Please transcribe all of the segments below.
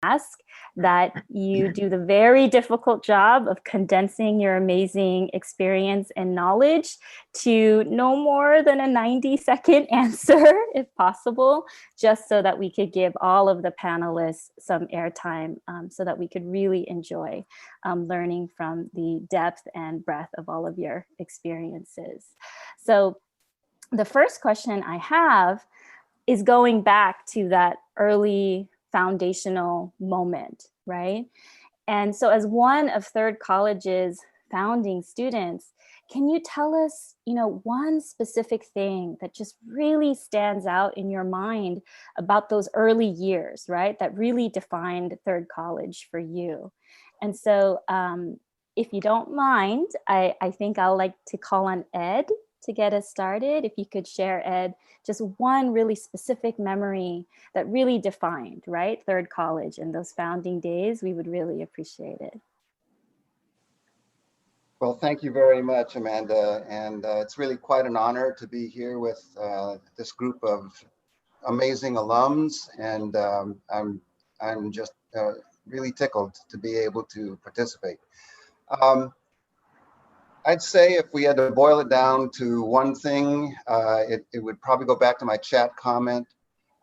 ask that you do the very difficult job of condensing your amazing experience and knowledge to no more than a 90-second answer, if possible, just so that we could give all of the panelists some airtime, so that we could really enjoy learning from the depth and breadth of all of your experiences. So the first question I have is going back to that early foundational moment, right? And so as one of Third College's founding students, can you tell us, one specific thing that just really stands out in your mind about those early years, right? That really defined Third College for you. And so if you don't mind, I think I'll like to call on Ed to get us started. If you could share, Ed, just one really specific memory that really defined, right, Third College and those founding days, we would really appreciate it. Well, thank you very much, Amanda. And it's really quite an honor to be here with this group of amazing alums. And I'm just really tickled to be able to participate. I'd say if we had to boil it down to one thing, it would probably go back to my chat comment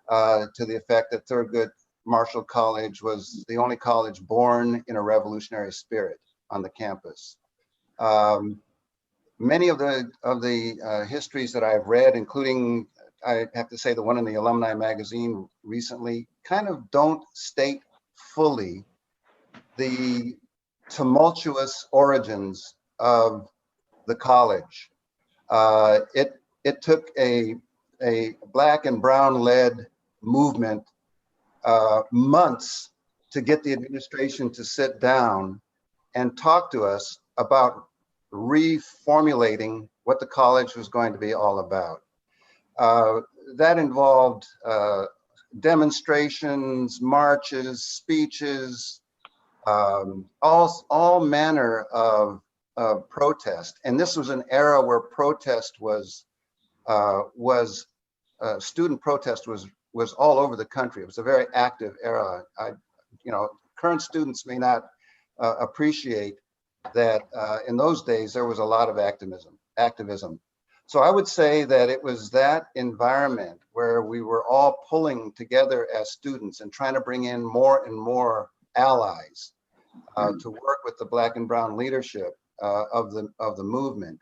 to the effect that Thurgood Marshall College was the only college born in a revolutionary spirit on the campus. Many of the histories that I've read, including, I have to say, the one in the Alumni magazine recently, kind of don't state fully the tumultuous origins of the college. It took a Black and brown led movement months to get the administration to sit down and talk to us about reformulating what the college was going to be all about. That involved demonstrations, marches, speeches, all manner of protest. And this was an era where protest student protest was all over the country. It was a very active era. Current students may not appreciate that in those days there was a lot of activism. So I would say that it was that environment where we were all pulling together as students and trying to bring in more and more allies to work with the Black and brown leadership of the movement.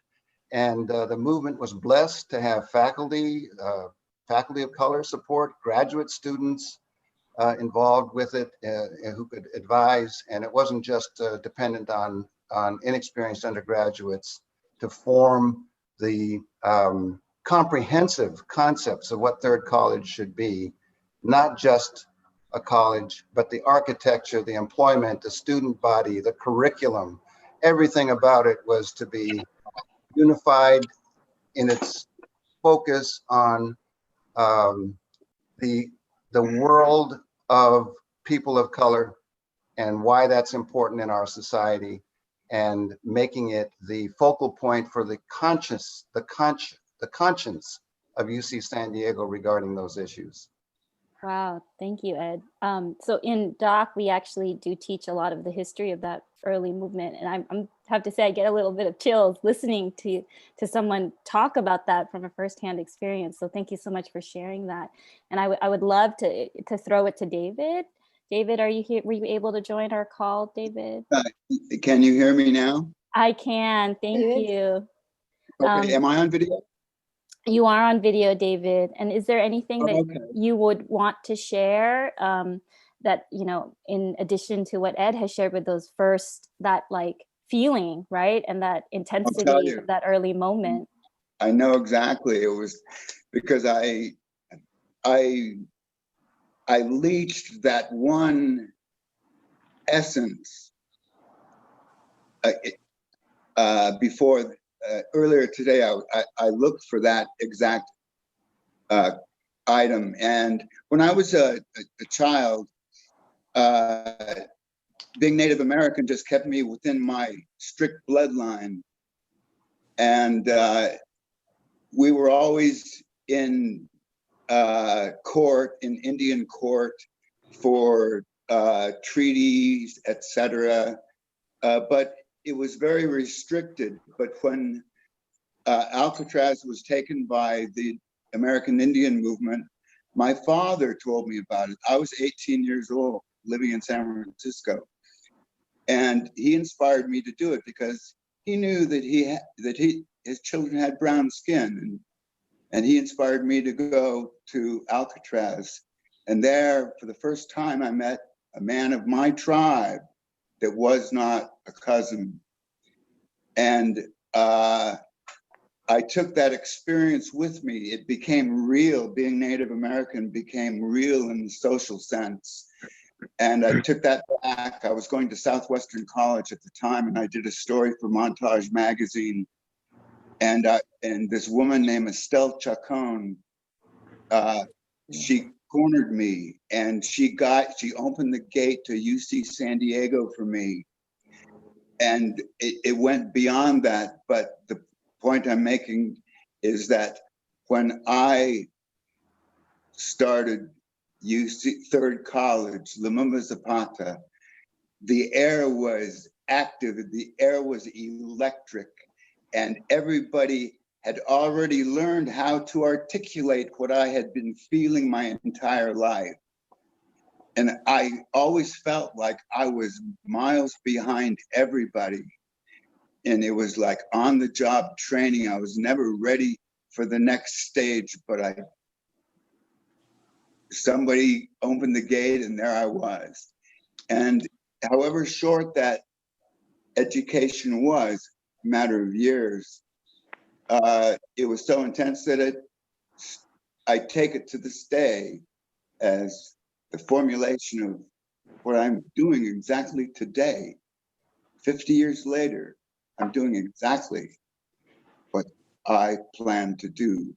And the movement was blessed to have faculty of color support, graduate students involved with it who could advise. And it wasn't just dependent on inexperienced undergraduates to form the comprehensive concepts of what Third College should be, not just a college, but the architecture, the employment, the student body, the curriculum, everything about it was to be unified in its focus on the world of people of color and why that's important in our society, and making it the focal point for the conscience of UC San Diego regarding those issues. Wow, thank you, Ed. So in Doc, we actually do teach a lot of the history of that early movement, and I have to say I get a little bit of chills listening to someone talk about that from a firsthand experience. So thank you so much for sharing that. And I would love to throw it to David. David, are you here? Were you able to join our call, David? Can you hear me now? I can. Thank you. Okay. Am I on video? You are on video, David. And is there anything that you would want to share that, in addition to what Ed has shared with those first, that like feeling, right? And that intensity of that early moment? I know exactly. It was because I leached that one essence before. Earlier today, I looked for that exact item. And when I was a child, being Native American just kept me within my strict bloodline. And we were always in court, in Indian court, for treaties, etc. But it was very restricted. But when Alcatraz was taken by the American Indian movement, my father told me about it. I was 18 years old, living in San Francisco, and he inspired me to do it because he knew that his children had brown skin, and he inspired me to go to Alcatraz. And there, for the first time, I met a man of my tribe that was not a cousin. And I took that experience with me. It became real. Being Native American became real in the social sense. And I took that back. I was going to Southwestern College at the time, and I did a story for Montage magazine. And this woman named Estelle Chacon, she cornered me, and she opened the gate to UC San Diego for me. And it went beyond that. But the point I'm making is that when I started UC Third College, Lumumba Zapata, the air was active, the air was electric, and everybody had already learned how to articulate what I had been feeling my entire life. And I always felt like I was miles behind everybody. And it was like on the job training. I was never ready for the next stage, but somebody opened the gate and there I was. And however short that education was, a matter of years, it was so intense that I take it to this day as the formulation of what I'm doing exactly today. 50 years later, I'm doing exactly what I plan to do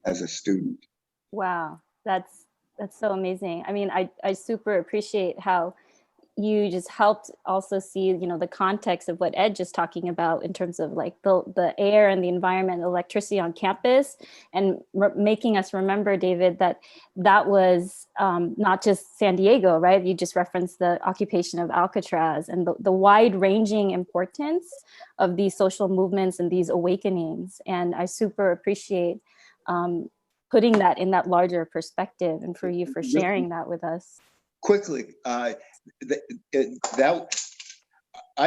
as a student. Wow, that's so amazing. I mean, I super appreciate how you just helped also see, you know, the context of what Ed just talking about in terms of like the air and the environment, electricity on campus, and making us remember, David, that was not just San Diego, right? You just referenced the occupation of Alcatraz and the wide-ranging importance of these social movements and these awakenings. And I super appreciate putting that in that larger perspective, and for you for sharing that with us. Quickly, I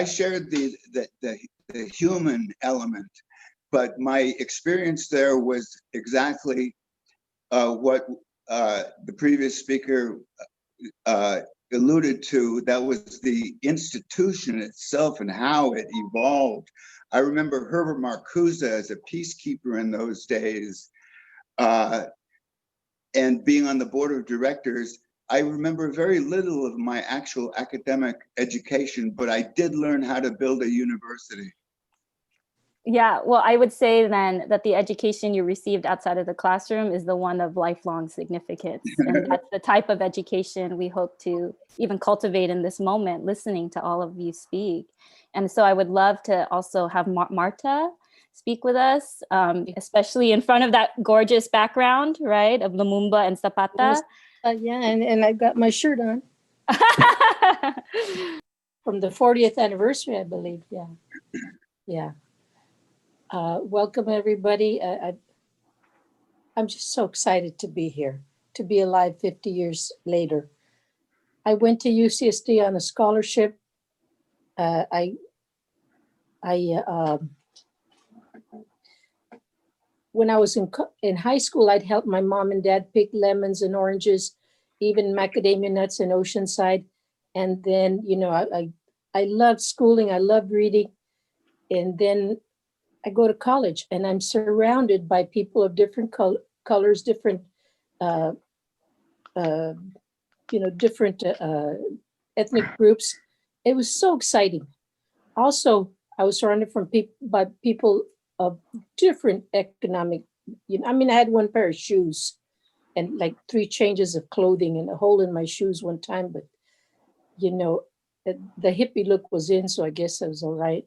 shared the human element, but my experience there was exactly what the previous speaker alluded to. That was the institution itself and how it evolved. I remember Herbert Marcuse as a peacekeeper in those days, and being on the board of directors. I remember very little of my actual academic education, but I did learn how to build a university. Yeah, well, I would say then that the education you received outside of the classroom is the one of lifelong significance. And that's the type of education we hope to even cultivate in this moment, listening to all of you speak. And so I would love to also have Marta speak with us, especially in front of that gorgeous background, right, of Lumumba and Zapata. Yeah, and I've got my shirt on. From the 40th anniversary, I believe. Yeah. Yeah. Welcome, everybody. I'm just so excited to be here, to be alive 50 years later. I went to UCSD on a scholarship. When I was in high school, I'd help my mom and dad pick lemons and oranges, even macadamia nuts in Oceanside. And then, you know, I loved schooling. I loved reading. And then I go to college and I'm surrounded by people of different colors, different, different ethnic groups. It was so exciting. Also, I was surrounded by people of different economic, I had one pair of shoes and like 3 changes of clothing and a hole in my shoes one time, but the hippie look was in, so I guess I was all right.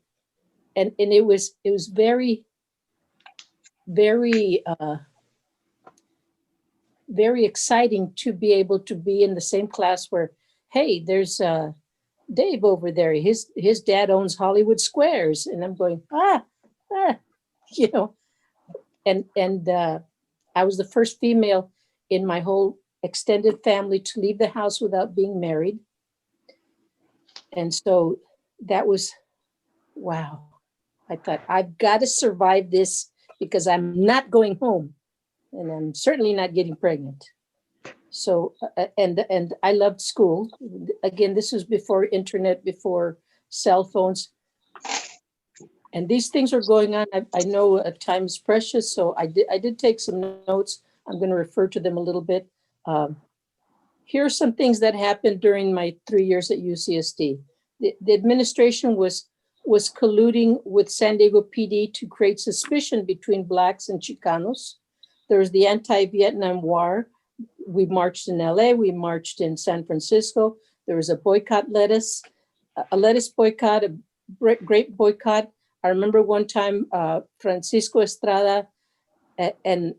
And it was very, very, very exciting to be able to be in the same class where hey, there's Dave over there. His dad owns Hollywood Squares. And I'm going, you know, and I was the first female in my whole extended family to leave the house without being married. And so that was, wow. I thought, I've got to survive this because I'm not going home and I'm certainly not getting pregnant. So, and I loved school. Again, this was before internet, before cell phones. And these things are going on. I know time is precious, so I did take some notes. I'm going to refer to them a little bit. Here are some things that happened during my 3 years at UCSD. The administration was colluding with San Diego PD to create suspicion between Blacks and Chicanos. There was the anti-Vietnam War. We marched in LA, we marched in San Francisco. There was a boycott lettuce boycott, a grape boycott. I remember one time Francisco Estrada and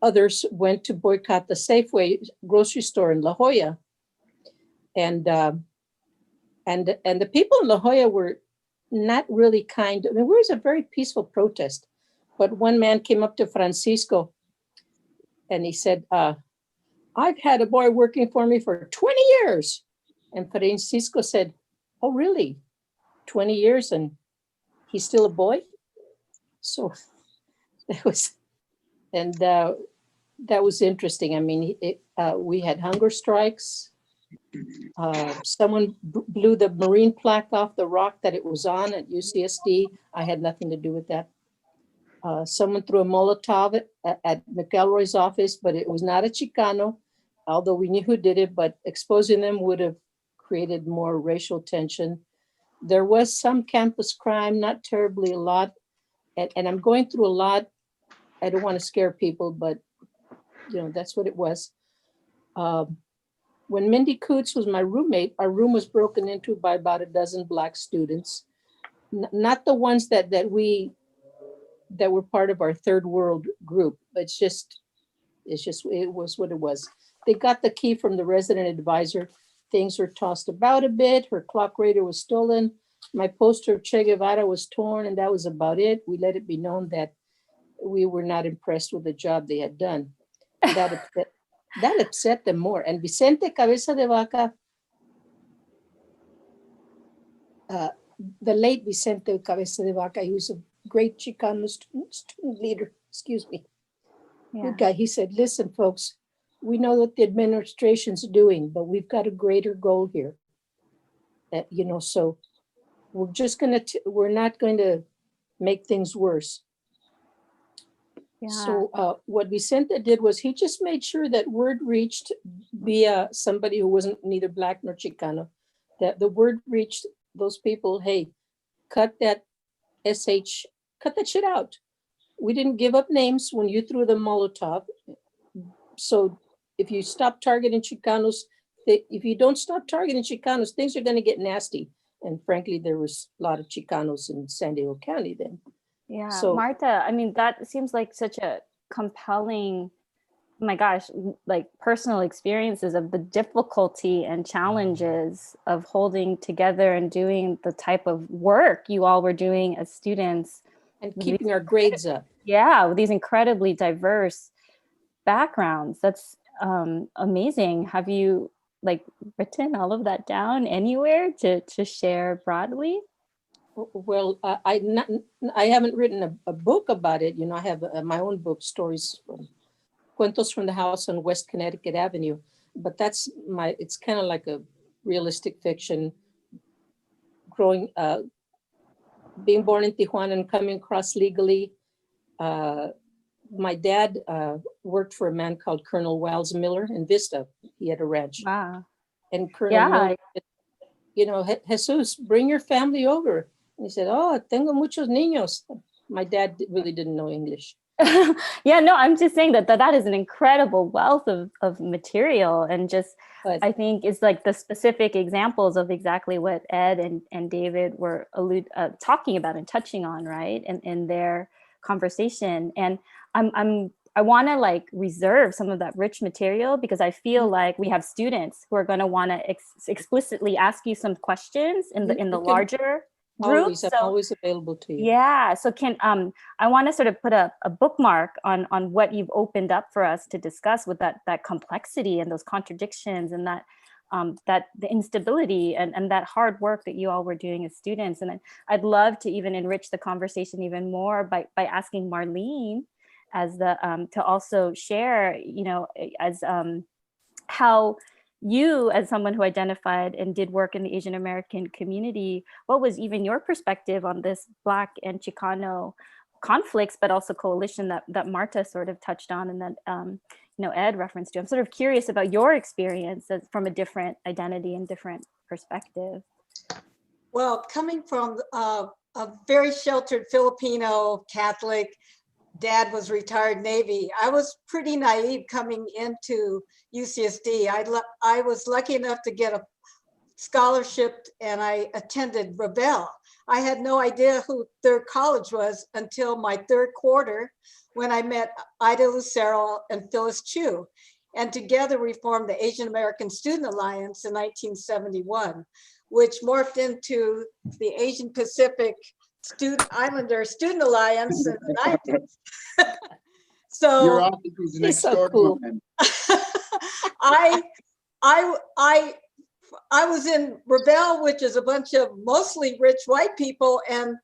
others went to boycott the Safeway grocery store in La Jolla. And the people in La Jolla were not really kind. I mean, it was a very peaceful protest. But one man came up to Francisco and he said, I've had a boy working for me for 20 years. And Francisco said, oh, really? 20 years and he's still a boy? So that was, and that was interesting. I mean, we had hunger strikes. Someone blew the Marine plaque off the rock that it was on at UCSD. I had nothing to do with that. Someone threw a Molotov at McElroy's office, but it was not a Chicano, although we knew who did it, but exposing them would have created more racial tension. There was some campus crime, not terribly a lot. And I'm going through a lot. I don't want to scare people, but that's what it was. When Mindy Coots was my roommate, our room was broken into by about a dozen Black students, not the ones that were part of our third world group. It was what it was. They got the key from the resident advisor. Things were tossed about a bit. Her clock radar was stolen. My poster of Che Guevara was torn, and that was about it. We let it be known that we were not impressed with the job they had done. That upset them more. And Vicente Cabeza de Vaca, the late Vicente Cabeza de Vaca, he was a great Chicano student leader, excuse me. Yeah. Good guy. He said, listen, folks, we know what the administration's doing, but we've got a greater goal here. So we're not going to make things worse. Yeah. So what Vicente did was he just made sure that word reached via somebody who wasn't neither Black nor Chicano, that the word reached those people, hey, cut that shit out. We didn't give up names when you threw the Molotov. So if you stop targeting Chicanos, if you don't stop targeting Chicanos, things are going to get nasty. And frankly, there was a lot of Chicanos in San Diego County then. Yeah, So, Marta, I mean, that seems like such a compelling, my gosh, like personal experiences of the difficulty and challenges of holding together and doing the type of work you all were doing as students. And keeping our grades up. Yeah, with these incredibly diverse backgrounds. That's amazing. Have you written all of that down anywhere to share broadly? Well, I haven't written a book about it. I have my own book, stories from Cuentos from the House on West Connecticut Avenue. But it's kind of like a realistic fiction. Being born in Tijuana and coming across legally. My dad worked for a man called Colonel Wiles Miller in Vista. He had a ranch. Wow. And Colonel Miller said, Jesus, bring your family over. And he said, oh, tengo muchos niños. My dad really didn't know English. Yeah, no, I'm just saying that is an incredible wealth of material, and just I think it's like the specific examples of exactly what Ed and David were talking about and touching on, right, in their conversation. And I'm want to like reserve some of that rich material, because I feel like we have students who are going to want to explicitly ask you some questions in the larger group. Always, I'm always available to you. Yeah. So I want to sort of put a bookmark on what you've opened up for us to discuss, with that complexity and those contradictions, and that the instability and that hard work that you all were doing as students. And I'd love to even enrich the conversation even more by asking Marlene as to also share, as how you, as someone who identified and did work in the Asian American community, what was even your perspective on this Black and Chicano conflicts, but also coalition that Marta sort of touched on, and that Ed referenced to? I'm sort of curious about your experience from a different identity and different perspective. Well, coming from a very sheltered Filipino Catholic, dad was retired Navy, I was pretty naive coming into UCSD. I was lucky enough to get a scholarship, and I attended Rebel. I had no idea who Third College was until my third quarter, when I met Ida Lucero and Phyllis Chu. And together we formed the Asian American Student Alliance in 1971, which morphed into the Asian Pacific Islander Student Alliance in the 90s. So Your office is next door to mine. I was in Rebel, which is a bunch of mostly rich white people, and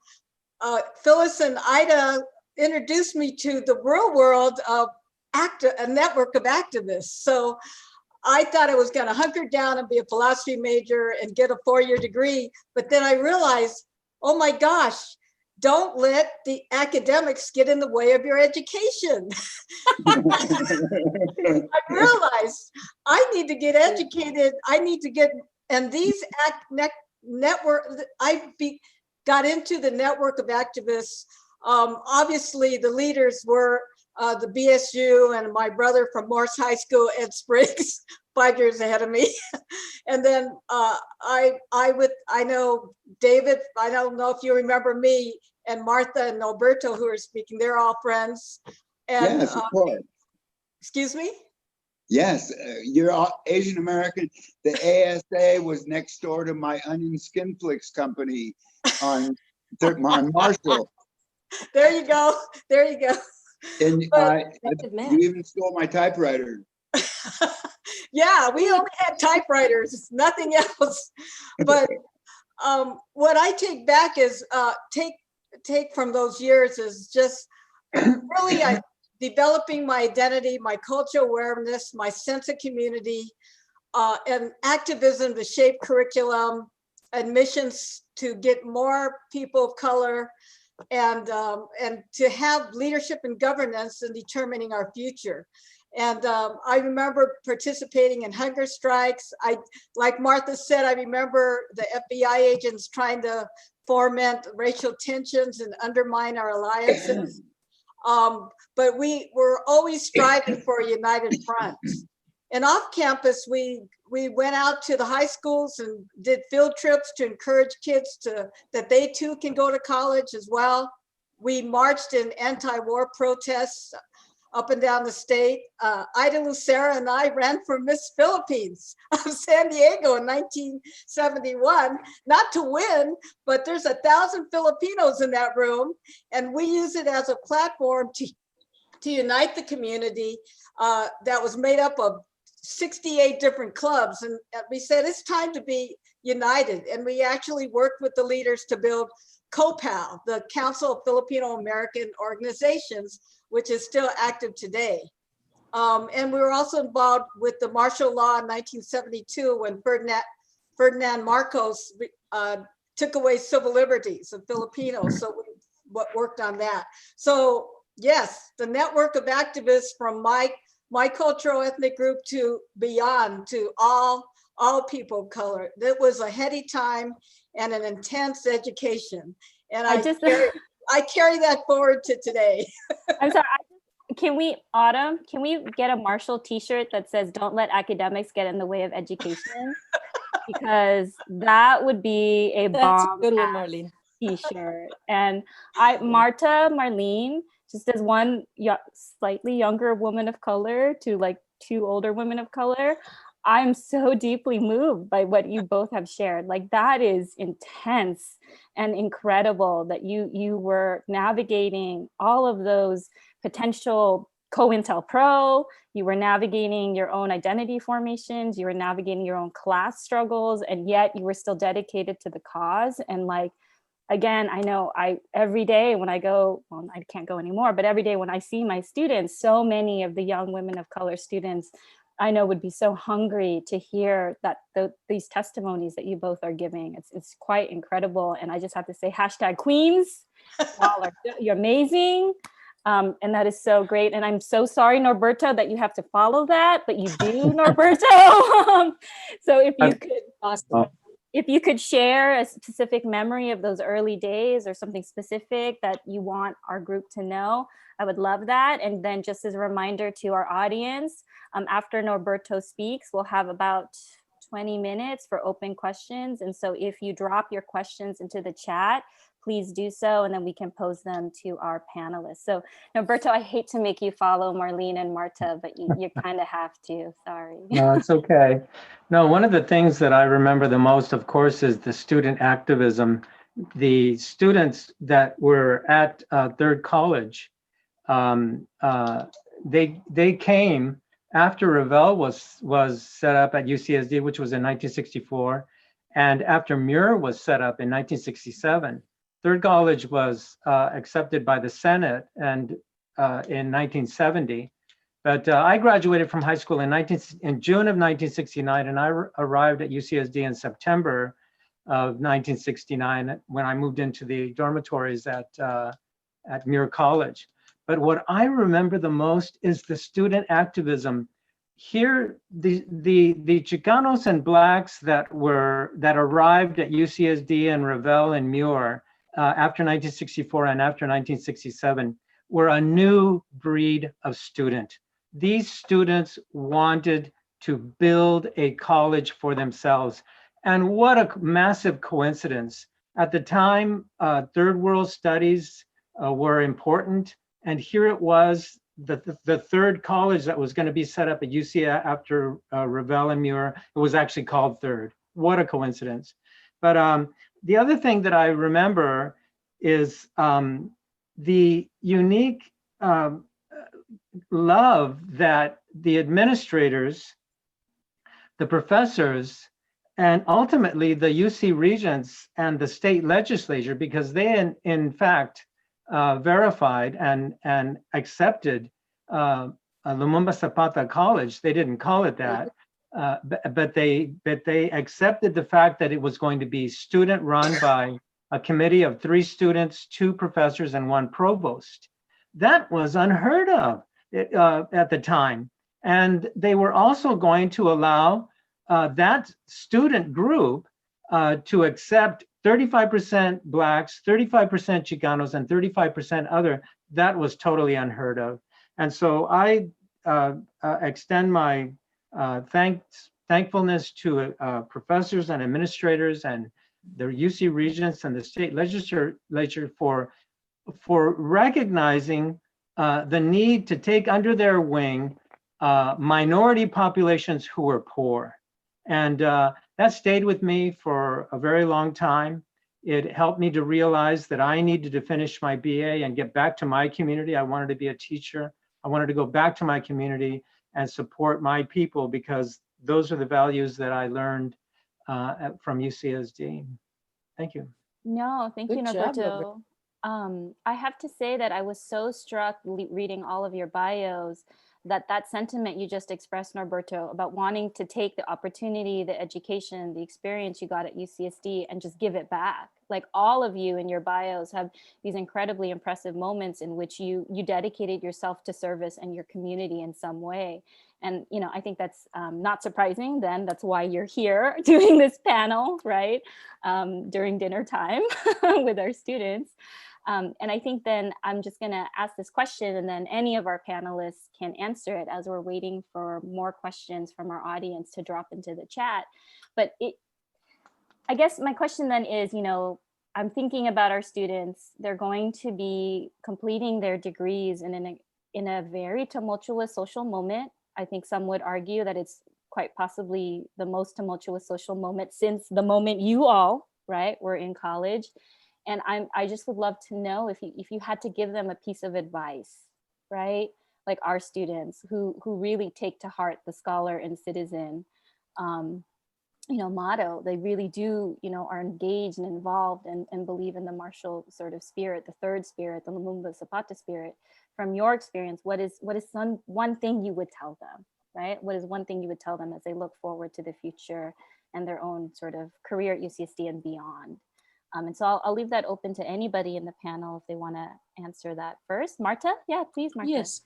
Phyllis and Ida introduced me to the real world of a network of activists. So I thought I was going to hunker down and be a philosophy major and get a 4-year degree, but then I realized, oh my gosh, don't let the academics get in the way of your education. I realized I need to get educated. I need to get, and these network, got into the network of activists. Obviously the leaders were the BSU and my brother from Morse High School, Ed Spriggs, 5 years ahead of me. And then I know David, I don't know if you remember me, and Martha and Norberto, who are speaking, they're all friends. And, yes, of course. Excuse me? Yes, you're all Asian American. The ASA was next door to my onion skin flicks company on Marshall. There you go. There you go. And man. you even stole my typewriter. Yeah, we only had typewriters, nothing else. But what I take back is take from those years is just really developing my identity, my cultural awareness, my sense of community, and activism to shape curriculum, admissions to get more people of color, and to have leadership and governance in determining our future. And I remember participating in hunger strikes. Like Martha said, I remember the FBI agents trying to foment racial tensions and undermine our alliances. But we were always striving for a united front. And off campus, we went out to the high schools and did field trips to encourage kids that they too can go to college as well. We marched in anti-war protests up and down the state. Ida Lucero and I ran for Miss Philippines of San Diego in 1971, not to win, but there's 1,000 Filipinos in that room, and we use it as a platform to unite the community that was made up of 68 different clubs. And we said, it's time to be united. And we actually worked with the leaders to build COPAL, the Council of Filipino American Organizations, which is still active today. And we were also involved with the martial law in 1972 when Ferdinand Marcos took away civil liberties of Filipinos. So we worked on that. So yes, the network of activists from my cultural ethnic group to beyond, to all people of color. That was a heady time and an intense education. And I carry that forward to today. I'm sorry, can we get a Marshall t-shirt that says, "Don't let academics get in the way of education"? Because that would be a bomb good one, Marlene. t-shirt. And Marlene, just as one slightly younger woman of color to like two older women of color, I'm so deeply moved by what you both have shared. Like that is intense and incredible that you were navigating all of those potential COINTELPRO, you were navigating your own identity formations, you were navigating your own class struggles, and yet you were still dedicated to the cause. And like, again, I know every day when I go, well, I can't go anymore, but every day when I see my students, so many of the young women of color students I know would be so hungry to hear that these testimonies that you both are giving. It's quite incredible. And I just have to say, #Queens, you're amazing. And that is so great. And I'm so sorry, Norberto, that you have to follow that, but you do, Norberto. So if you could, Awesome. if you could share a specific memory of those early days or something specific that you want our group to know, I would love that. And then just as a reminder to our audience, after Norberto speaks, we'll have about 20 minutes for open questions. And so if you drop your questions into the chat, please do so, and then we can pose them to our panelists. So Norberto, I hate to make you follow Marlene and Marta, but you kind of have to, sorry. No, it's okay. No, one of the things that I remember the most, of course, is the student activism. The students that were at Third College, they came after Revelle was set up at UCSD, which was in 1964, and after Muir was set up in 1967. Third College was accepted by the Senate and in 1970. But I graduated from high school in June of 1969, and I arrived at UCSD in September of 1969 when I moved into the dormitories at Muir College. But what I remember the most is the student activism. Here, the Chicanos and Blacks that arrived at UCSD and Revelle and Muir after 1964 and after 1967 were a new breed of student. These students wanted to build a college for themselves. And what a massive coincidence. At the time, third world studies were important. And here it was, the third college that was going to be set up at UCA after Revelle and Muir. It was actually called Third. What a coincidence. But the other thing that I remember is the unique love that the administrators, the professors, and ultimately the UC regents and the state legislature, because they in fact verified and accepted Lumumba Zapata College. They didn't call it that, but they accepted the fact that it was going to be student run by a committee of 3 students, 2 professors, and 1 provost. That was unheard of at the time. And they were also going to allow that student group to accept 35% Blacks, 35% Chicanos, and 35% other. That was totally unheard of. And so I extend my thankfulness to professors and administrators and the UC regents and the state legislature for recognizing the need to take under their wing minority populations who were poor. And that stayed with me for a very long time. It helped me to realize that I needed to finish my BA and get back to my community. I wanted to be a teacher. I wanted to go back to my community and support my people, because those are the values that I learned from UCSD. Thank you. No, thank you, Good job, Norberto. I have to say that I was so struck reading all of your bios that sentiment you just expressed, Norberto, about wanting to take the opportunity, the education, the experience you got at UCSD and just give it back. Like all of you in your bios have these incredibly impressive moments in which you dedicated yourself to service and your community in some way. And, you know, I think that's not surprising then. That's why you're here doing this panel, right? During dinner time with our students. And I think then I'm just going to ask this question, and then any of our panelists can answer it as we're waiting for more questions from our audience to drop into the chat. But I guess my question then is, you know, I'm thinking about our students. They're going to be completing their degrees in a very tumultuous social moment. I think some would argue that it's quite possibly the most tumultuous social moment since the moment you all, right, were in college. And I just would love to know if you had to give them a piece of advice, right? Like our students who really take to heart the scholar and citizen, motto. They really do, are engaged and involved and believe in the martial sort of spirit, the third spirit, the Lumumba Zapata spirit. From your experience, what is one thing you would tell them, right? What is one thing you would tell them as they look forward to the future and their own sort of career at UCSD and beyond? And so I'll leave that open to anybody in the panel if they want to answer that first. Marta? Yeah, please, Marta. Yes.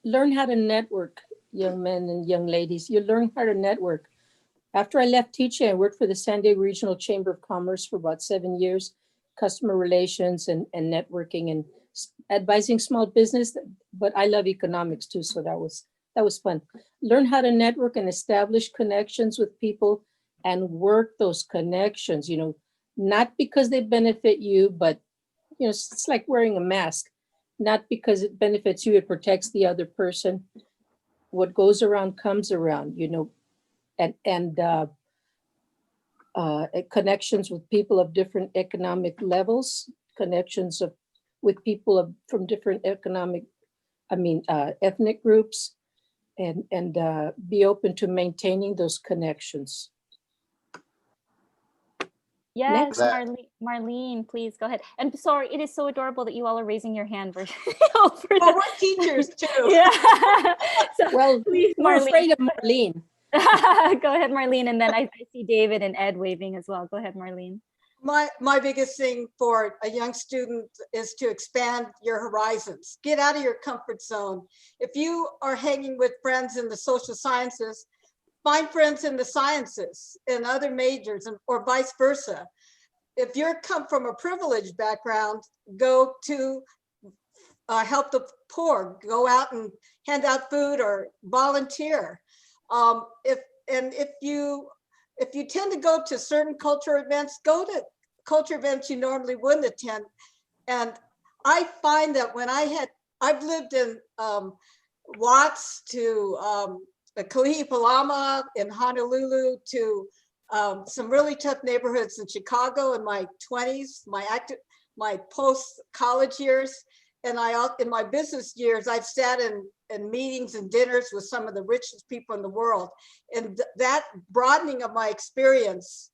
Learn how to network, young men and young ladies. You learn how to network. After I left teaching, I worked for the San Diego Regional Chamber of Commerce for about 7 years, customer relations and networking and advising small business. But I love economics too, so that was fun. Learn how to network and establish connections with people and work those connections, not because they benefit you, but it's like wearing a mask, not because it benefits you, it protects the other person. What goes around comes around, and connections with people of different economic levels, connections with people from different ethnic groups, and be open to maintaining those connections. Yes, Next. Marlene, please go ahead. And sorry, it is so adorable that you all are raising your hand for Well, we're teachers too. Yeah. So, Well, please, we're Marlene. afraid of Marlene. Go ahead, Marlene, and then I see David and Ed waving as well. Go ahead, Marlene. My biggest thing for a young student is to expand your horizons. Get out of your comfort zone. If you are hanging with friends in the social sciences, find friends in the sciences and other majors, or vice versa. If you come from a privileged background, go to help the poor, go out and hand out food or volunteer. If you tend to go to certain culture events, go to culture events you normally wouldn't attend. And I find that when I've lived in Watts to Kalihi-Palama in Honolulu to some really tough neighborhoods in Chicago in my 20s, my post-college years. And in my business years, I've sat in meetings and dinners with some of the richest people in the world. And that broadening of my experience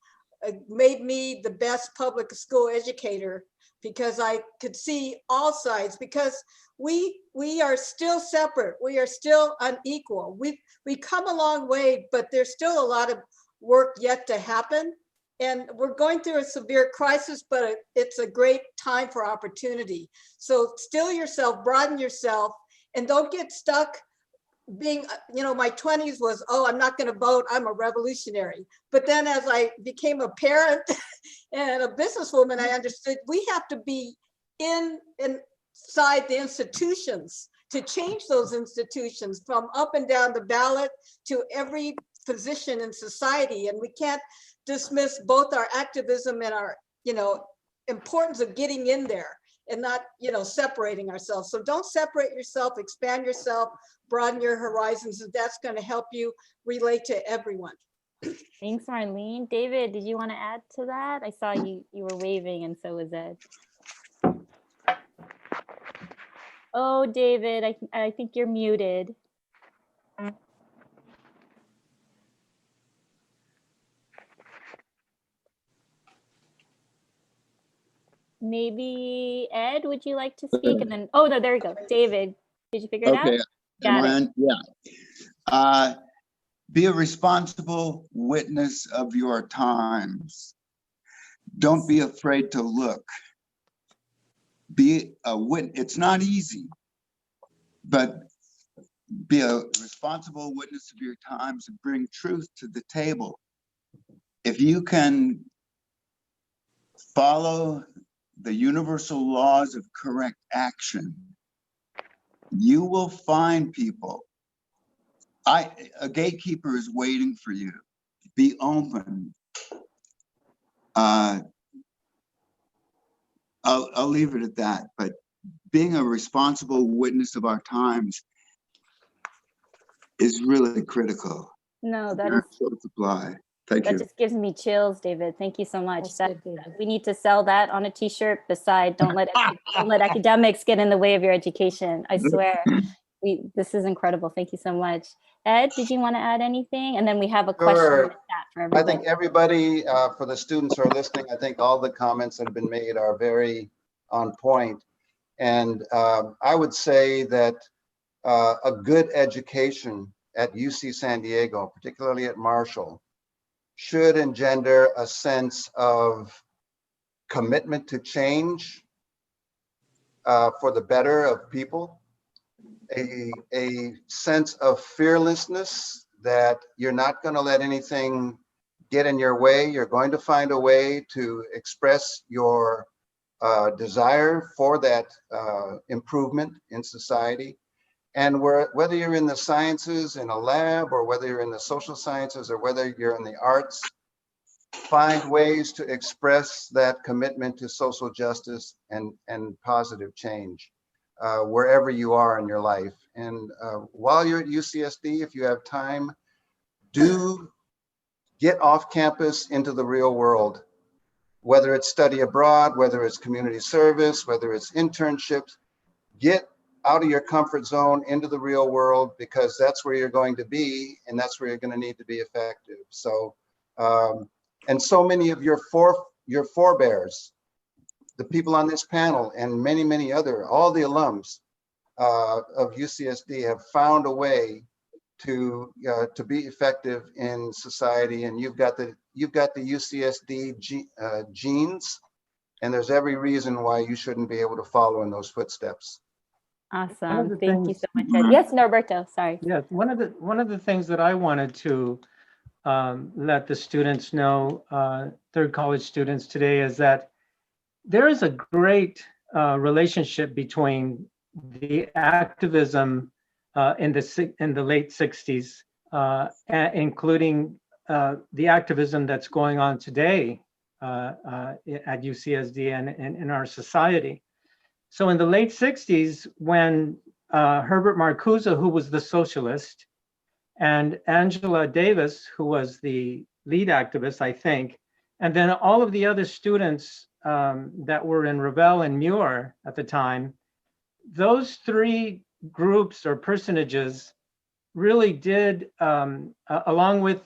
made me the best public school educator, because I could see all sides, because we are still separate. We are still unequal. We come a long way, but there's still a lot of work yet to happen. And we're going through a severe crisis, but it's a great time for opportunity. So still yourself, broaden yourself, and don't get stuck being, my 20s was, I'm not going to vote, I'm a revolutionary. But then as I became a parent and a businesswoman, I understood we have to be inside the institutions to change those institutions, from up and down the ballot to every position in society. And we can't dismiss both our activism and our, importance of getting in there and not, separating ourselves. So don't separate yourself, expand yourself, broaden your horizons, and that's going to help you relate to everyone. Thanks, Marlene. David, did you want to add to that? I saw you were waving, and so was Ed. Oh, David, I think you're muted. Maybe Ed, would you like to speak? And then, no, there you go. David, did you figure it out? Got it. Yeah. Be a responsible witness of your times. Don't be afraid to look. Be a witness. It's not easy, but be a responsible witness of your times and bring truth to the table. If you can follow the universal laws of correct action, you will find people. A gatekeeper is waiting for you. Be open. I'll leave it at that. But being a responsible witness of our times is really critical. No, that is, Short supply. Thank that you. just gives me chills, David. Thank you so much. Well That, said, David. we need to sell that on a t-shirt beside don't let academics get in the way of your education. I swear. This is incredible. Thank you so much. Ed, did you want to add anything? And then we have a question in Sure. the chat for I everybody. think everybody, for the students who are listening, I think all the comments that have been made are very on point. And I would say that a good education at UC San Diego, particularly at Marshall, should engender a sense of commitment to change for the better of people, a sense of fearlessness that you're not going to let anything get in your way. You're going to find a way to express your desire for that improvement in society. And whether you're in the sciences in a lab, or whether you're in the social sciences, or whether you're in the arts, find ways to express that commitment to social justice and positive change wherever you are in your life. And while you're at UCSD, if you have time, do get off campus into the real world, whether it's study abroad, whether it's community service, whether it's internships. Get out of your comfort zone into the real world, because that's where you're going to be, and that's where you're going to need to be effective. So, and so many of your forebears, the people on this panel, and many, many other, all the alums of UCSD have found a way to be effective in society. And you've got the UCSD genes, and there's every reason why you shouldn't be able to follow in those footsteps. Awesome. Thank you so much, Ed. Yes, Norberto, sorry. Yes, one of the things that I wanted to let the students know, third college students today, is that there is a great relationship between the activism in the late 60s, including the activism that's going on today at UCSD and in our society. So in the late 60s, when Herbert Marcuse, who was the socialist, and Angela Davis, who was the lead activist, I think, and then all of the other students that were in Revelle and Muir at the time, those three groups or personages really did, along with,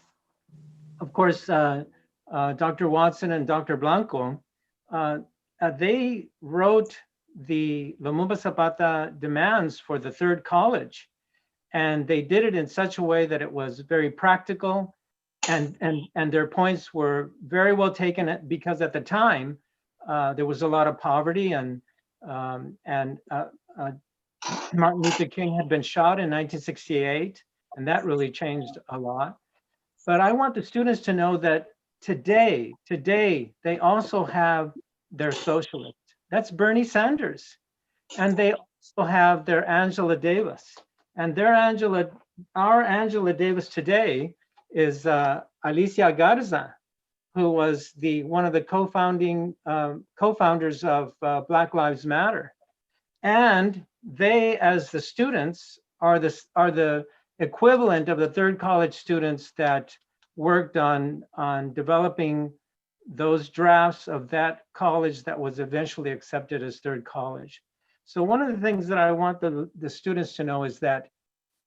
of course, Dr. Watson and Dr. Blanco, they wrote the Lumumba Zapata demands for the third college. And they did it in such a way that it was very practical, and their points were very well taken, because at the time there was a lot of poverty, and Martin Luther King had been shot in 1968, and that really changed a lot. But I want the students to know that today they also have their socialist. That's Bernie Sanders, and they also have their Angela Davis. And our Angela Davis today is Alicia Garza, who was one of the co-founders of Black Lives Matter. And they, as the students, are the equivalent of the third college students that worked on developing those drafts of that college that was eventually accepted as third college. So one of the things that I want the students to know is that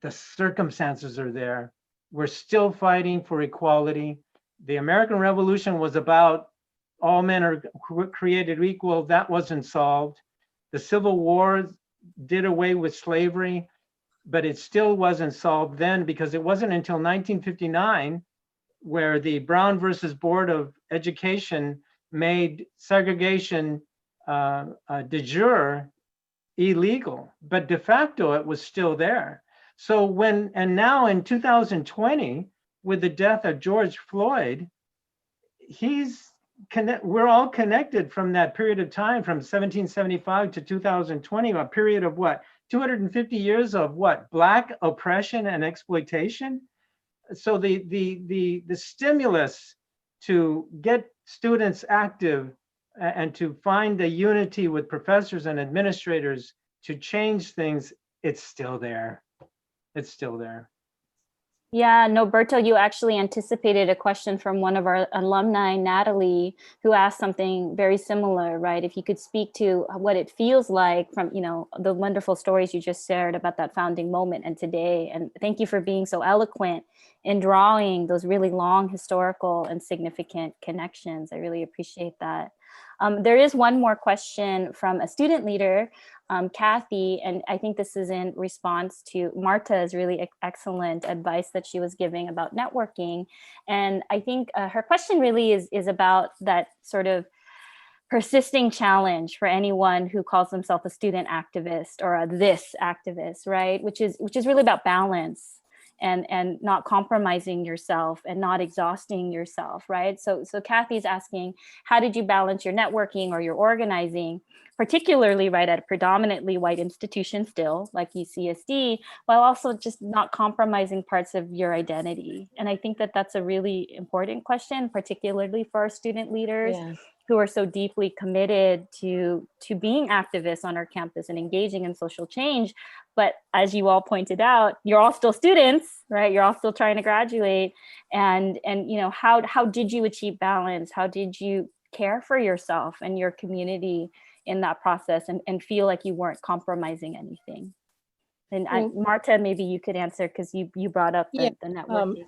the circumstances are there. We're still fighting for equality. The American Revolution was about all men are created equal. That wasn't solved. The Civil War did away with slavery, but it still wasn't solved then, because it wasn't until 1959 where the Brown versus Board of Education made segregation de jure illegal, but de facto it was still there. So now in 2020, with the death of George Floyd, we're all connected from that period of time, from 1775 to 2020, a period of what, 250 years of what, Black oppression and exploitation. So the stimulus to get students active and to find the unity with professors and administrators to change things, it's still there. It's still there. Yeah, Norberto, you actually anticipated a question from one of our alumni, Natalie, who asked something very similar, right? If you could speak to what it feels like from, the wonderful stories you just shared about that founding moment and today. And thank you for being so eloquent in drawing those really long historical and significant connections. I really appreciate that. There is one more question from a student leader, Kathy, and I think this is in response to Marta's really excellent advice that she was giving about networking. And I think her question really is about that sort of persisting challenge for anyone who calls themselves a student activist or a this activist, right? Which is really about balance and not compromising yourself and not exhausting yourself, right? So Kathy's asking, how did you balance your networking or your organizing, particularly right at a predominantly white institution still, like UCSD, while also just not compromising parts of your identity? And I think that that's a really important question, particularly for our student leaders. Yeah. Who are so deeply committed to being activists on our campus and engaging in social change. But as you all pointed out, you're all still students, right? You're all still trying to graduate. And how did you achieve balance? How did you care for yourself and your community in that process and feel like you weren't compromising anything? And Marta, maybe you could answer because you brought up the networking.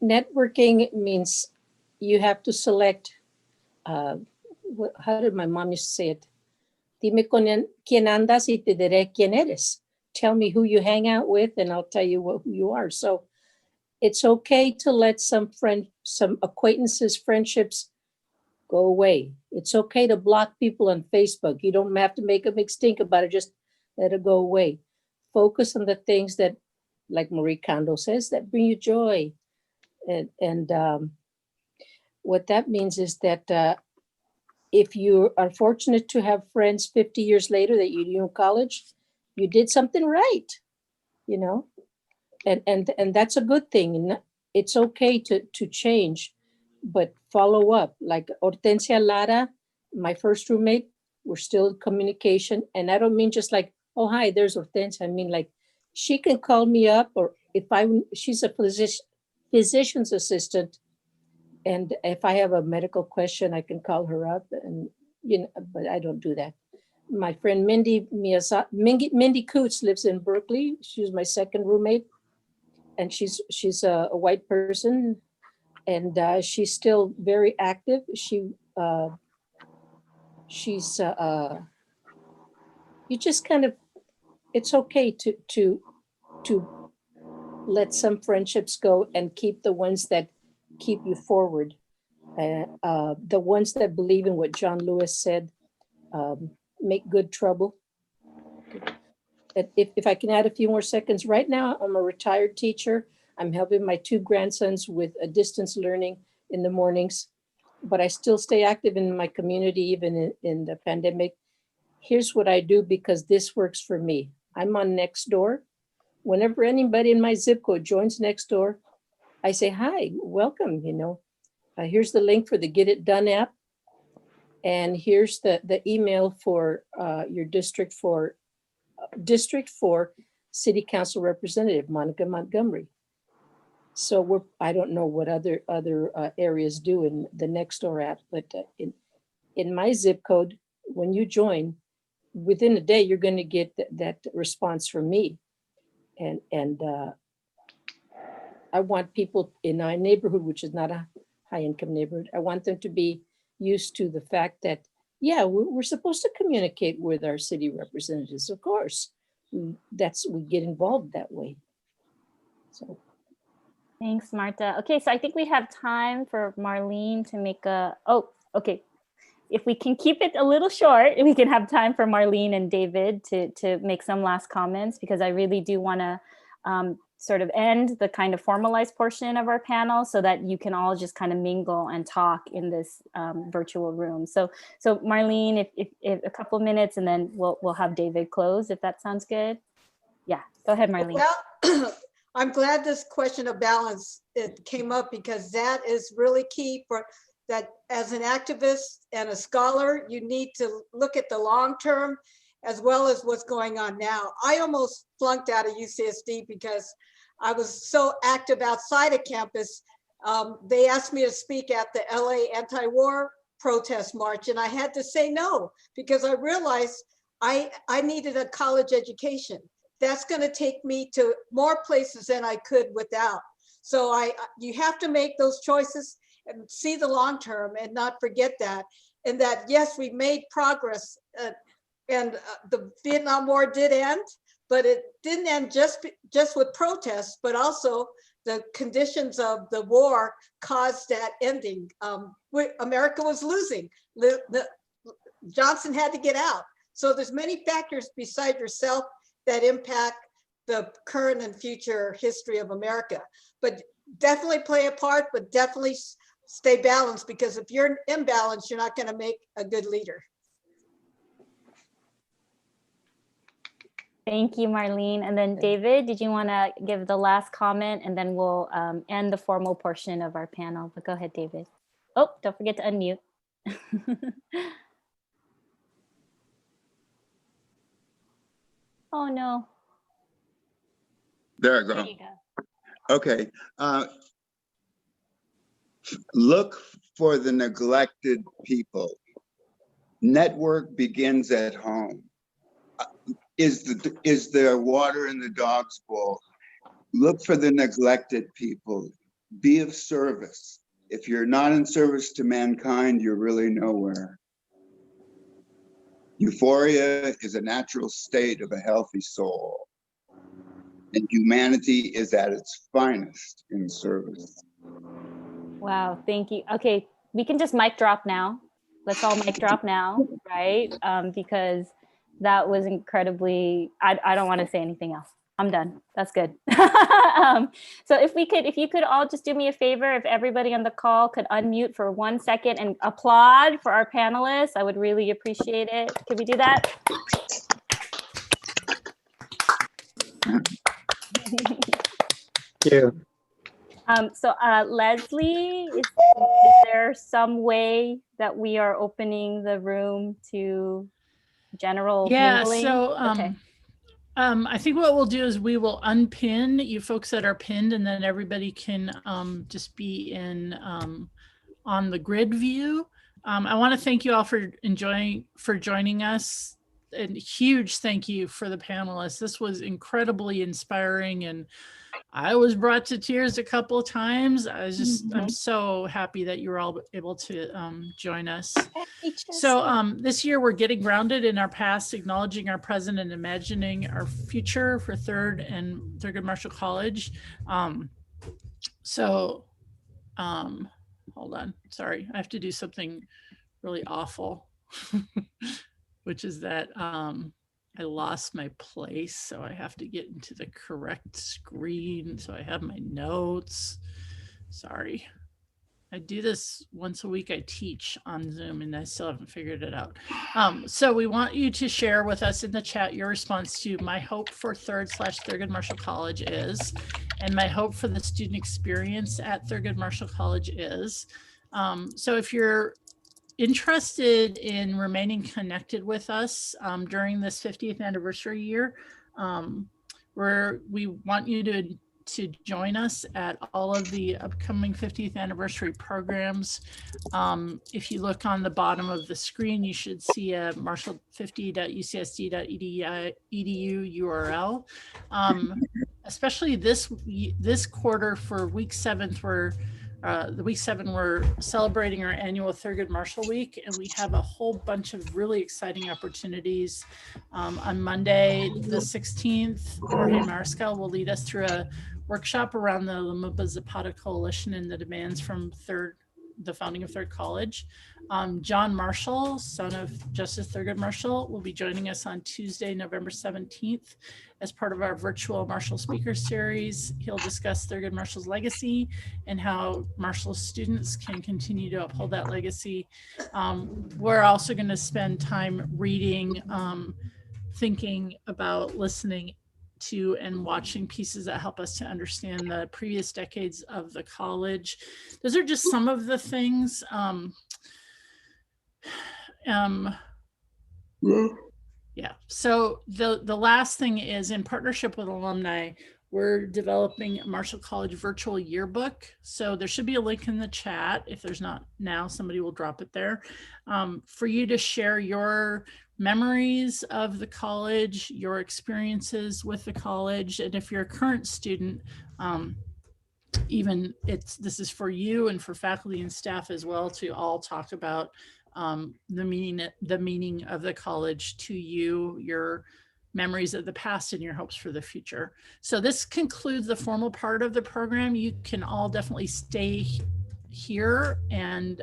Networking means you have to select, how did my mom used to say it? Dime con quién andas y te diré quién eres. Tell me who you hang out with and I'll tell you who you are. So it's okay to let some acquaintances, friendships go away. It's okay to block people on Facebook. You don't have to make a big stink about it. Just let it go away. Focus on the things that, like Marie Kondo says, that bring you joy. And what that means is that if you are fortunate to have friends 50 years later that you knew in college, you did something right, and that's a good thing. And it's okay to change, but follow up. Like Hortensia Lara, my first roommate, we're still in communication. And I don't mean just like, oh, hi, there's Hortensia. I mean, like, she can call me up, or she's a physician's assistant. And if I have a medical question, I can call her up and, but I don't do that. My friend Mindy Coots lives in Berkeley. She was my second roommate, and she's a white person, and she's still very active. She's you just kind of, it's okay to let some friendships go and keep the ones that keep you forward. The ones that believe in what John Lewis said, make good trouble. If I can add a few more seconds, right now I'm a retired teacher. I'm helping my two grandsons with a distance learning in the mornings, but I still stay active in my community, even in the pandemic. Here's what I do because this works for me. I'm on Nextdoor. Whenever anybody in my zip code joins Nextdoor, I say, hi, welcome, here's the link for the Get It Done app. And here's the email for your district for City Council Representative, Monica Montgomery. So I don't know what other areas do in the Nextdoor app, but in my zip code, when you join, within a day, you're going to get that response from me. And I want people in our neighborhood, which is not a high income neighborhood, I want them to be used to the fact that, yeah, we're supposed to communicate with our city representatives, of course. We get involved that way. So. Thanks, Marta. Okay, so I think we have time for Marlene to make okay. If we can keep it a little short, we can have time for Marlene and David to make some last comments, because I really do want to sort of end the kind of formalized portion of our panel so that you can all just kind of mingle and talk in this virtual room. So Marlene, if a couple of minutes, and then we'll have David close, if that sounds good. Yeah, go ahead, Marlene. Well, I'm glad this question of balance, it came up, because that is really key for that as an activist and a scholar, you need to look at the long term as well as what's going on now. I almost flunked out of UCSD because I was so active outside of campus. They asked me to speak at the LA anti-war protest march, and I had to say no because I realized I needed a college education. That's going to take me to more places than I could without. So you have to make those choices and see the long term and not forget that. And that, yes, we made progress, and the Vietnam War did end, but it didn't end just with protests, but also the conditions of the war caused that ending. America was losing. Johnson had to get out. So there's many factors beside yourself that impact the current and future history of America. But definitely play a part, but definitely stay balanced, because if you're imbalanced, you're not going to make a good leader. Thank you, Marlene. And then David, did you want to give the last comment, and then we'll end the formal portion of our panel. But go ahead, David. Oh, don't forget to unmute. Oh, no. There I go. There you go. Okay. Look for the neglected people. Network begins at home. Is there water in the dog's bowl? Look for the neglected people. Be of service. If you're not in service to mankind, you're really nowhere. Euphoria is a natural state of a healthy soul. And humanity is at its finest in service. Wow, thank you. Okay, we can just mic drop now. Let's all mic drop now, right? Because that was incredibly, I don't want to say anything else. I'm done. That's good. So if you could all just do me a favor, if everybody on the call could unmute for 1 second and applaud for our panelists, I would really appreciate it. Could we do that? Thank you. So Leslie, is there some way that we are opening the room to general mingling? So okay. I think what we'll do is we will unpin you folks that are pinned, and then everybody can just be in on the grid view. I want to thank you all for joining us, and huge thank you for the panelists. This was incredibly inspiring, and I was brought to tears a couple of times. I'm so happy that you were all able to join us. So this year we're getting grounded in our past, acknowledging our present, and imagining our future for Third and Thurgood Marshall College. Hold on, sorry, I have to do something really awful, which is that I lost my place, so I have to get into the correct screen. So I have my notes. Sorry. I do this once a week. I teach on Zoom, and I still haven't figured it out. So we want you to share with us in the chat your response to my hope for Thurgood Marshall College is, and my hope for the student experience at Thurgood Marshall College is. So if you're interested in remaining connected with us during this 50th anniversary year, we want you to join us at all of the upcoming 50th anniversary programs. If you look on the bottom of the screen, you should see a marshall50.ucsd.edu URL. Especially this quarter for week 7th, the week 7, we're celebrating our annual Thurgood Marshall Week, and we have a whole bunch of really exciting opportunities. On Monday, the 16th, Jorge Mariscal will lead us through a workshop around the Lumumba Zapata Coalition and the demands from the founding of Third College. John Marshall, son of Justice Thurgood Marshall, will be joining us on Tuesday, November 17th as part of our virtual Marshall Speaker Series. He'll discuss Thurgood Marshall's legacy and how Marshall students can continue to uphold that legacy. We're also going to spend time reading, thinking about, listening to and watching pieces that help us to understand the previous decades of the college. Those are just some of the things. Yeah, so the last thing is, in partnership with Alumni, we're developing a Marshall College virtual yearbook. So there should be a link in the chat. If there's not now, somebody will drop it there, for you to share your memories of the college, your experiences with the college. And if you're a current student, this is for you and for faculty and staff as well, to all talk about the meaning of the college to you, your memories of the past, and your hopes for the future. So this concludes the formal part of the program. You can all definitely stay here, and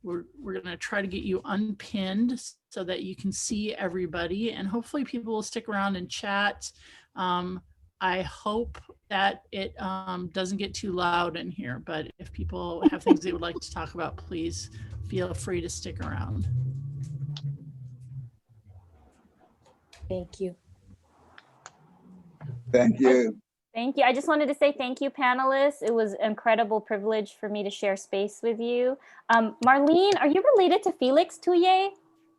we're going to try to get you unpinned so that you can see everybody, and hopefully people will stick around and chat. I hope that it doesn't get too loud in here, but if people have things they would like to talk about, please feel free to stick around. Thank you. Thank you. Thank you. I just wanted to say thank you, panelists. It was an incredible privilege for me to share space with you. Marlene, are you related to Felix Touye?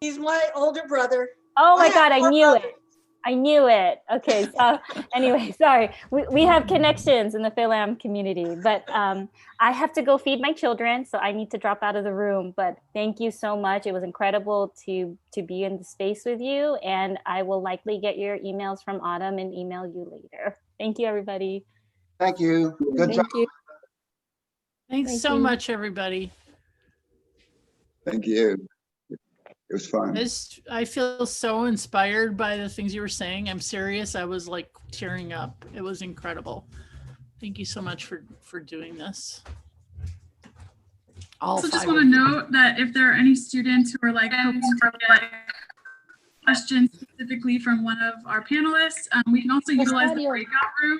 He's my older brother. Oh my God, I knew brothers. it. I knew it. Okay, so anyway, sorry. We have connections in the Philam community, but I have to go feed my children, so I need to drop out of the room. But thank you so much. It was incredible to be in the space with you, and I will likely get your emails from Autumn and email you later. Thank you, everybody. Thank you. Good job. Thank you. Thanks Thank so you. much, everybody. Thank you. It was fun. I feel so inspired by the things you were saying. I'm serious. I was like tearing up. It was incredible. Thank you so much for doing this. Also just want to note that if there are any students who are like hoping to get questions specifically from one of our panelists, we can also utilize the breakout room.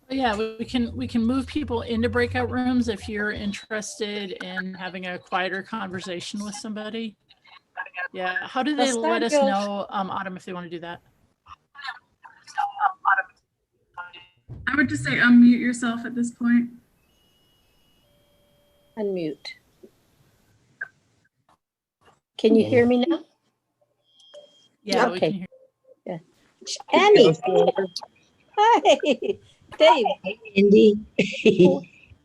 Yeah, we can move people into breakout rooms if you're interested in having a quieter conversation with somebody. Yeah, how do they let us know, Autumn, if they want to do that? I would just say unmute yourself at this point. Unmute. Can you hear me now? Yeah, Okay. we can hear. Yeah. Annie. Hi. Dave. Hey, Andy.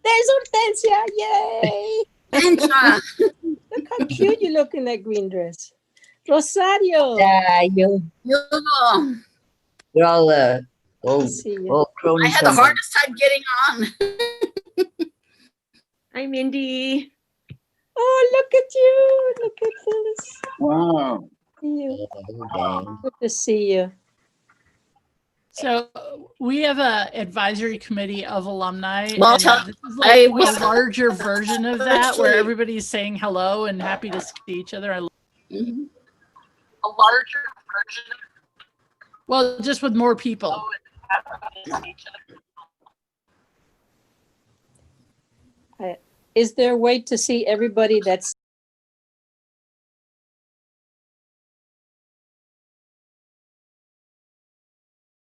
There's Hortensia. Yay. Look how cute you look in that green dress. Rosario. Yeah, we're all cronies. I had the hardest time getting on. Hi, Mindy. Oh, look at you. Look at Phyllis. Wow. See you. Good to see you. So we have a advisory committee of alumni. Well, and this is like I was a larger version of that, where everybody's saying hello and happy to see each other. A larger version. Well, just with more people. Is there a way to see everybody that's